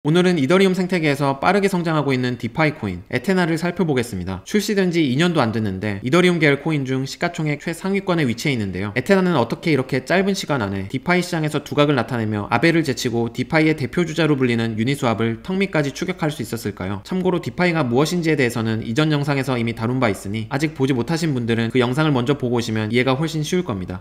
오늘은 이더리움 생태계에서 빠르게 성장하고 있는 디파이 코인 에테나를 살펴보겠습니다. 출시된 지 2년도 안 됐는데 이더리움 계열 코인 중 시가총액 최상위권에 위치해 있는데요. 에테나는 어떻게 이렇게 짧은 시간 안에 디파이 시장에서 두각을 나타내며 아벨을 제치고 디파이의 대표주자로 불리는 유니스왑을 턱 밑까지 추격할 수 있었을까요? 참고로 디파이가 무엇인지에 대해서는 이전 영상에서 이미 다룬 바 있으니 아직 보지 못하신 분들은 그 영상을 먼저 보고 오시면 이해가 훨씬 쉬울 겁니다.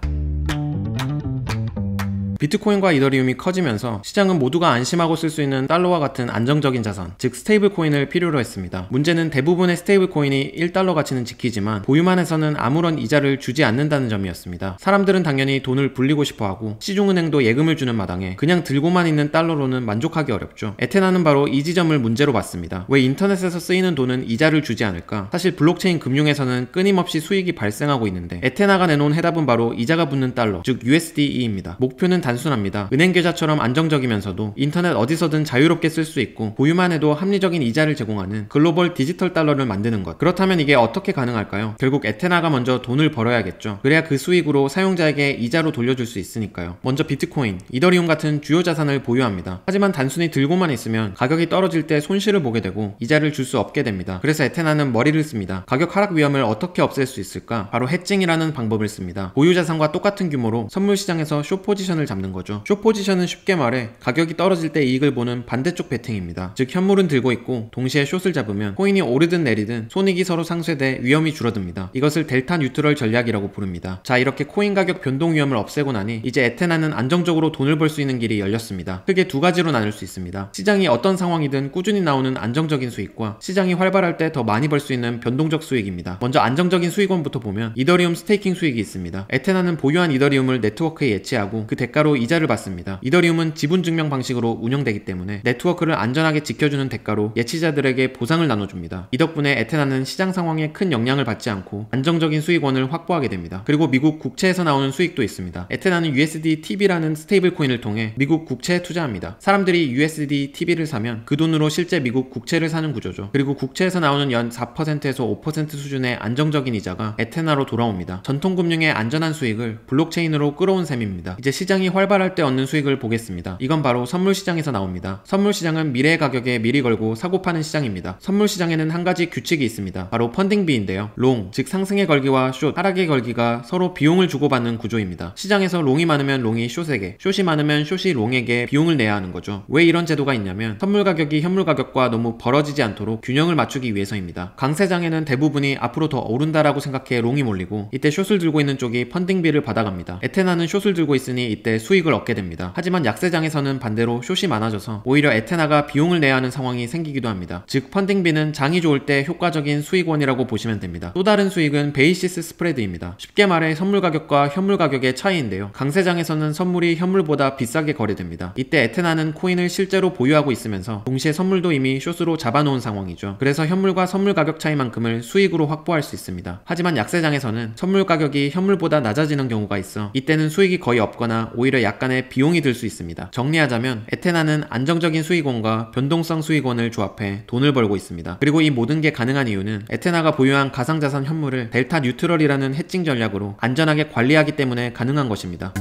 비트코인과 이더리움이 커지면서 시장은 모두가 안심하고 쓸 수 있는 달러와 같은 안정적인 자산, 즉 스테이블 코인을 필요로 했습니다. 문제는 대부분의 스테이블 코인이 1달러 가치는 지키지만 보유만 해서는 아무런 이자를 주지 않는다는 점이었습니다. 사람들은 당연히 돈을 불리고 싶어하고 시중은행도 예금을 주는 마당에 그냥 들고만 있는 달러로는 만족하기 어렵죠. 에테나는 바로 이 지점을 문제로 봤습니다. 왜 인터넷에서 쓰이는 돈은 이자를 주지 않을까? 사실 블록체인 금융에서는 끊임없이 수익이 발생하고 있는데 에테나가 내놓은 해답은 바로 이자가 붙는 달러, 즉 USDE입니다. 목표는 단순합니다. 은행 계좌처럼 안정적이면서도 인터넷 어디서든 자유롭게 쓸 수 있고 보유만 해도 합리적인 이자를 제공하는 글로벌 디지털 달러를 만드는 것. 그렇다면 이게 어떻게 가능할까요? 결국 에테나가 먼저 돈을 벌어야겠죠. 그래야 그 수익으로 사용자에게 이자로 돌려줄 수 있으니까요. 먼저 비트코인, 이더리움 같은 주요 자산을 보유합니다. 하지만 단순히 들고만 있으면 가격이 떨어질 때 손실을 보게 되고 이자를 줄 수 없게 됩니다. 그래서 에테나는 머리를 씁니다. 가격 하락 위험을 어떻게 없앨 수 있을까? 바로 해칭이라는 방법을 씁니다. 보유 자산과 똑같은 규모로 선물 시장에서 숏 포지션을 잡는 거죠. 숏 포지션은 쉽게 말해 가격이 떨어질 때 이익을 보는 반대쪽 베팅입니다. 즉 현물은 들고 있고 동시에 숏을 잡으면 코인이 오르든 내리든 손익이 서로 상쇄돼 위험이 줄어듭니다. 이것을 델타 뉴트럴 전략이라고 부릅니다. 자, 이렇게 코인 가격 변동 위험을 없애고 나니 이제 에테나는 안정적으로 돈을 벌 수 있는 길이 열렸습니다. 크게 두 가지로 나눌 수 있습니다. 시장이 어떤 상황이든 꾸준히 나오는 안정적인 수익과 시장이 활발할 때 더 많이 벌 수 있는 변동적 수익입니다. 먼저 안정적인 수익원부터 보면 이더리움 스테이킹 수익이 있습니다. 에테나는 보유한 이더리움을 네트워크에 예치하고 그 대가로 이자를 받습니다. 이더리움은 지분 증명 방식으로 운영되기 때문에 네트워크를 안전하게 지켜주는 대가로 예치자들에게 보상을 나눠줍니다. 이 덕분에 에테나는 시장 상황에 큰 영향을 받지 않고 안정적인 수익원을 확보하게 됩니다. 그리고 미국 국채에서 나오는 수익도 있습니다. 에테나는 USDTB라는 스테이블 코인을 통해 미국 국채에 투자합니다. 사람들이 USDTB를 사면 그 돈으로 실제 미국 국채를 사는 구조죠. 그리고 국채에서 나오는 연 4%에서 5% 수준의 안정적인 이자가 에테나로 돌아옵니다. 전통금융의 안전한 수익을 블록체인으로 끌어온 셈입니다. 이제 시장이 활발할 때 얻는 수익을 보겠습니다. 이건 바로 선물 시장에서 나옵니다. 선물 시장은 미래의 가격에 미리 걸고 사고 파는 시장입니다. 선물 시장에는 한 가지 규칙이 있습니다. 바로 펀딩비인데요. 롱, 즉 상승의 걸기와 숏, 하락의 걸기가 서로 비용을 주고받는 구조입니다. 시장에서 롱이 많으면 롱이 숏에게, 숏이 많으면 숏이 롱에게 비용을 내야 하는 거죠. 왜 이런 제도가 있냐면 선물 가격이 현물 가격과 너무 벌어지지 않도록 균형을 맞추기 위해서입니다. 강세장에는 대부분이 앞으로 더 오른다라고 생각해 롱이 몰리고 이때 숏을 들고 있는 쪽이 펀딩비를 받아갑니다. 에테나는 숏을 들고 있으니 이때 수익을 얻게 됩니다. 하지만 약세장에서는 반대로 숏이 많아져서 오히려 에테나가 비용을 내야 하는 상황이 생기기도 합니다. 즉 펀딩비는 장이 좋을 때 효과적인 수익원이라고 보시면 됩니다. 또 다른 수익은 베이시스 스프레드입니다. 쉽게 말해 선물 가격과 현물 가격의 차이인데요. 강세장에서는 선물이 현물보다 비싸게 거래됩니다. 이때 에테나는 코인을 실제로 보유하고 있으면서 동시에 선물도 이미 숏으로 잡아놓은 상황이죠. 그래서 현물과 선물 가격 차이만큼을 수익으로 확보할 수 있습니다. 하지만 약세장에서는 선물 가격이 현물보다 낮아지는 경우가 있어 이때는 수익이 거의 없거나 오히려 약간의 비용이 들 수 있습니다. 정리하자면 에테나는 안정적인 수익원과 변동성 수익원을 조합해 돈을 벌고 있습니다. 그리고 이 모든 게 가능한 이유는 에테나가 보유한 가상자산 현물을 델타 뉴트럴이라는 해칭 전략으로 안전하게 관리하기 때문에 가능한 것입니다.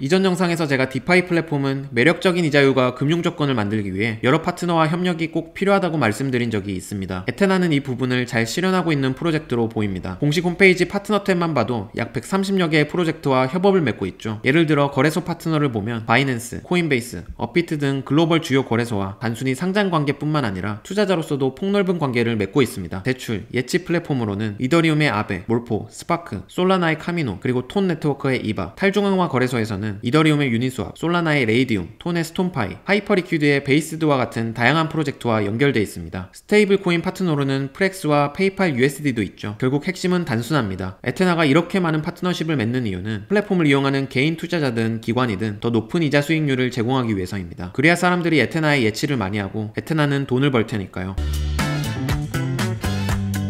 이전 영상에서 제가 디파이 플랫폼은 매력적인 이자율과 금융 조건을 만들기 위해 여러 파트너와 협력이 꼭 필요하다고 말씀드린 적이 있습니다. 에테나는 이 부분을 잘 실현하고 있는 프로젝트로 보입니다. 공식 홈페이지 파트너 탭만 봐도 약 130여 개의 프로젝트와 협업을 맺고 있죠. 예를 들어 거래소 파트너를 보면 바이낸스, 코인베이스, 업비트 등 글로벌 주요 거래소와 단순히 상장 관계뿐만 아니라 투자자로서도 폭넓은 관계를 맺고 있습니다. 대출, 예치 플랫폼으로는 이더리움의 아베, 몰포, 스파크, 솔라나의 카미노, 그리고 톤 네트워크의 이바, 탈중앙화 거래소에서는 이더리움의 유니스왑, 솔라나의 레이디움, 톤의 스톤파이, 하이퍼리퀴드의 베이스드와 같은 다양한 프로젝트와 연결되어 있습니다. 스테이블 코인 파트너로는 프렉스와 페이팔 USD도 있죠. 결국 핵심은 단순합니다. 에테나가 이렇게 많은 파트너십을 맺는 이유는 플랫폼을 이용하는 개인 투자자든 기관이든 더 높은 이자 수익률을 제공하기 위해서입니다. 그래야 사람들이 에테나에 예치를 많이 하고 에테나는 돈을 벌 테니까요.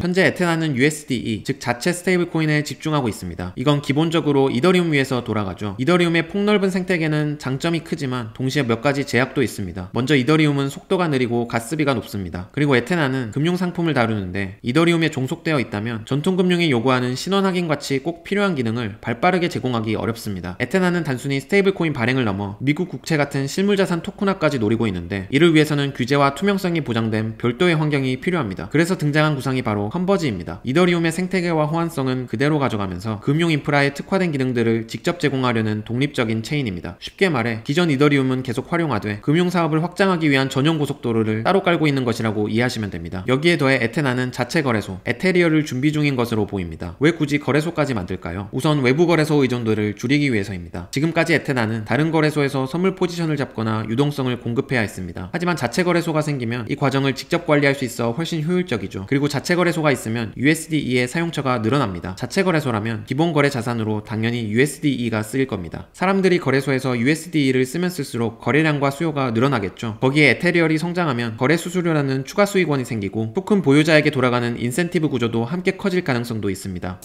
현재 에테나는 USDE, 즉 자체 스테이블 코인에 집중하고 있습니다. 이건 기본적으로 이더리움 위에서 돌아가죠. 이더리움의 폭넓은 생태계는 장점이 크지만 동시에 몇 가지 제약도 있습니다. 먼저 이더리움은 속도가 느리고 가스비가 높습니다. 그리고 에테나는 금융 상품을 다루는데 이더리움에 종속되어 있다면 전통금융이 요구하는 신원 확인같이 꼭 필요한 기능을 발빠르게 제공하기 어렵습니다. 에테나는 단순히 스테이블 코인 발행을 넘어 미국 국채 같은 실물자산 토큰화까지 노리고 있는데 이를 위해서는 규제와 투명성이 보장된 별도의 환경이 필요합니다. 그래서 등장한 구상이 바로 컨버지입니다. 이더리움의 생태계와 호환성은 그대로 가져가면서 금융 인프라에 특화된 기능들을 직접 제공하려는 독립적인 체인입니다. 쉽게 말해 기존 이더리움은 계속 활용하되 금융사업을 확장하기 위한 전용 고속도로를 따로 깔고 있는 것이라고 이해하시면 됩니다. 여기에 더해 에테나는 자체 거래소, 에테리어를 준비 중인 것으로 보입니다. 왜 굳이 거래소까지 만들까요? 우선 외부 거래소 의존도를 줄이기 위해서입니다. 지금까지 에테나는 다른 거래소에서 선물 포지션을 잡거나 유동성을 공급해야 했습니다. 하지만 자체 거래소가 생기면 이 과정을 직접 관리할 수 있어 훨씬 효율적이죠. 그리고 자체 거래소가 있으면 USDE의 사용처가 늘어납니다. 자체 거래소라면 기본 거래 자산으로 당연히 USDE가 쓰일 겁니다. 사람들이 거래소에서 USDE를 쓰면 쓸수록 거래량과 수요가 늘어나겠죠. 거기에 에테리얼이 성장하면 거래 수수료라는 추가 수익원이 생기고 토큰 보유자에게 돌아가는 인센티브 구조도 함께 커질 가능성도 있습니다.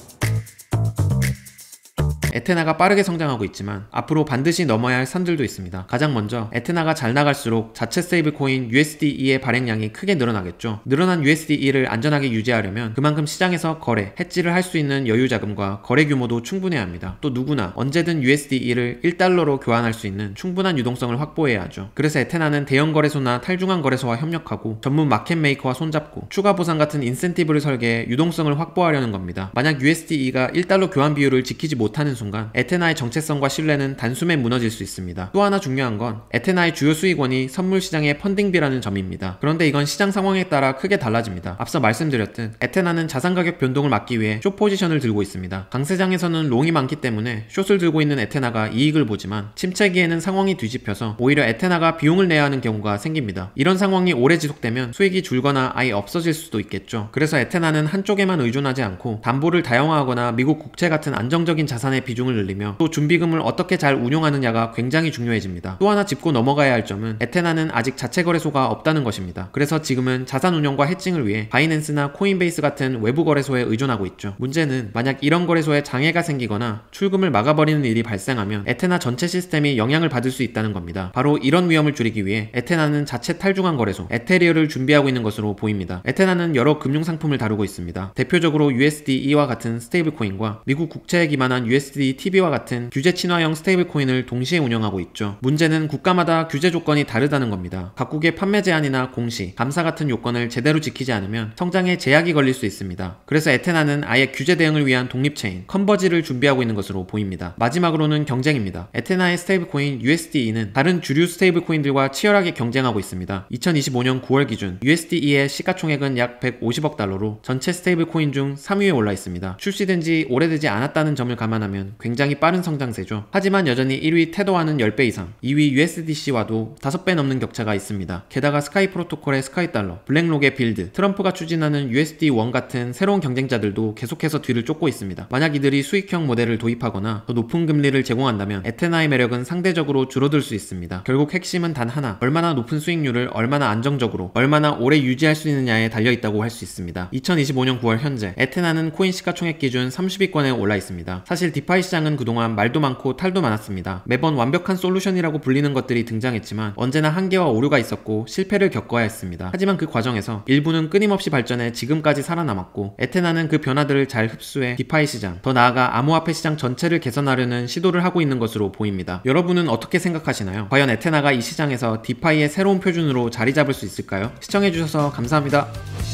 에테나가 빠르게 성장하고 있지만 앞으로 반드시 넘어야 할 산들도 있습니다. 가장 먼저 에테나가 잘 나갈수록 자체 스테이블 코인 USDE의 발행량이 크게 늘어나겠죠. 늘어난 USDE를 안전하게 유지하려면 그만큼 시장에서 거래, 해지를 할 수 있는 여유 자금과 거래 규모도 충분해야 합니다. 또 누구나 언제든 USDE를 1달러로 교환할 수 있는 충분한 유동성을 확보해야 하죠. 그래서 에테나는 대형 거래소나 탈중앙 거래소와 협력하고 전문 마켓 메이커와 손잡고 추가 보상 같은 인센티브를 설계해 유동성을 확보하려는 겁니다. 만약 USDE가 1달러 교환 비율을 지키지 못하는 순간 에테나의 정체성과 신뢰는 단숨에 무너질 수 있습니다. 또 하나 중요한 건 에테나의 주요 수익원이 선물 시장의 펀딩비라는 점입니다. 그런데 이건 시장 상황에 따라 크게 달라집니다. 앞서 말씀드렸듯 에테나는 자산 가격 변동을 막기 위해 숏 포지션을 들고 있습니다. 강세장에서는 롱이 많기 때문에 숏을 들고 있는 에테나가 이익을 보지만 침체기에는 상황이 뒤집혀서 오히려 에테나가 비용을 내야 하는 경우가 생깁니다. 이런 상황이 오래 지속되면 수익이 줄거나 아예 없어질 수도 있겠죠. 그래서 에테나는 한쪽에만 의존하지 않고 담보를 다양화하거나 미국 국채 같은 안정적인 자산의 비중을 늘리며 또 준비금을 어떻게 잘 운용하느냐가 굉장히 중요해집니다. 또 하나 짚고 넘어가야 할 점은 에테나는 아직 자체 거래소가 없다는 것입니다. 그래서 지금은 자산 운용과 해칭을 위해 바이낸스나 코인베이스 같은 외부 거래소에 의존하고 있죠. 문제는 만약 이런 거래소에 장애가 생기거나 출금을 막아버리는 일이 발생하면 에테나 전체 시스템이 영향을 받을 수 있다는 겁니다. 바로 이런 위험을 줄이기 위해 에테나는 자체 탈중앙 거래소, 에테리어를 준비하고 있는 것으로 보입니다. 에테나는 여러 금융상품을 다루고 있습니다. 대표적으로 USDE와 같은 스테이블 코인과 미국 국채에 기반한 USDTB와 같은 규제 친화형 스테이블 코인을 동시에 운영하고 있죠. 문제는 국가마다 규제 조건이 다르다는 겁니다. 각국의 판매 제한이나 공시, 감사 같은 요건을 제대로 지키지 않으면 성장에 제약이 걸릴 수 있습니다. 그래서 에테나는 아예 규제 대응을 위한 독립체인, 컨버지를 준비하고 있는 것으로 보입니다. 마지막으로는 경쟁입니다. 에테나의 스테이블 코인 USDE는 다른 주류 스테이블 코인들과 치열하게 경쟁하고 있습니다. 2025년 9월 기준 USDE의 시가총액은 약 150억 달러로 전체 스테이블 코인 중 3위에 올라 있습니다. 출시된 지 오래되지 않았다는 점을 감안하면 굉장히 빠른 성장세죠. 하지만 여전히 1위 테더와는 10배 이상, 2위 USDC와도 5배 넘는 격차가 있습니다. 게다가 스카이 프로토콜의 스카이 달러, 블랙록의 빌드, 트럼프가 추진하는 USD1 같은 새로운 경쟁자들도 계속해서 뒤를 쫓고 있습니다. 만약 이들이 수익형 모델을 도입하거나 더 높은 금리를 제공한다면 에테나의 매력은 상대적으로 줄어들 수 있습니다. 결국 핵심은 단 하나, 얼마나 높은 수익률을 얼마나 안정적으로, 얼마나 오래 유지할 수 있느냐에 달려있다고 할 수 있습니다. 2025년 9월 현재 에테나는 코인 시가총액 기준 30위권에 올라 있습니다. 사실 디파이 시장은 그동안 말도 많고 탈도 많았습니다. 매번 완벽한 솔루션이라고 불리는 것들이 등장했지만 언제나 한계와 오류가 있었고 실패를 겪어야 했습니다. 하지만 그 과정에서 일부는 끊임없이 발전해 지금까지 살아남았고 에테나는 그 변화들을 잘 흡수해 디파이 시장, 더 나아가 암호화폐 시장 전체를 개선하려는 시도를 하고 있는 것으로 보입니다. 여러분은 어떻게 생각하시나요? 과연 에테나가 이 시장에서 디파이의 새로운 표준으로 자리 잡을 수 있을까요? 시청해주셔서 감사합니다.